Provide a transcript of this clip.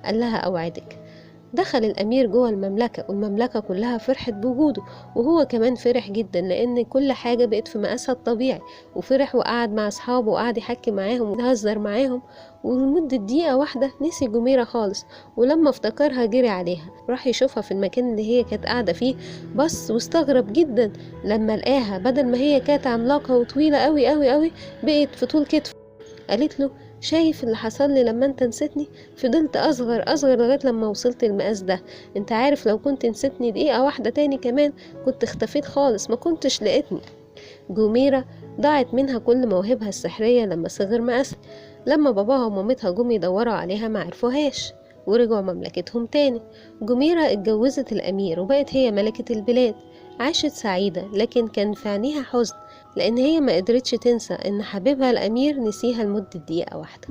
قال لها أوعدك. دخل الأمير جوه المملكة، والمملكة كلها فرحت بوجوده، وهو كمان فرح جدا لأن كل حاجة بقت في مقاسها الطبيعي، وفرح وقعد مع أصحابه وقعد يحكي معاهم ويهزر معاهم، ولمدة دقيقة واحدة نسي جميرة خالص. ولما افتكرها جري عليها، راح يشوفها في المكان اللي هي كانت قاعدة فيه، بص واستغرب جدا لما لقاها بدل ما هي كانت عملاقة وطويلة قوي قوي قوي، بقت في طول كتفه. قالت له شايف اللي حصل لي لما انت نسيتني؟ فضلت اصغر اصغر لغايه لما وصلت المقاس ده. انت عارف لو كنت نسيتني دقيقه واحده تاني كمان كنت اختفيت خالص، ما كنتش لقيتني. جميرة ضاعت منها كل مواهبها السحريه لما صغر مقاسها. لما باباها ومامتها جم يدوروا عليها ما عرفوهاش، ورجعوا مملكتهم تاني. جميرة اتجوزت الامير وبقت هي ملكة البلاد. عاشت سعيدة، لكن كان في عينيها حزن لأن هي ما قدرتش تنسى إن حبيبها الأمير نسيها لمدة دقيقة واحدة.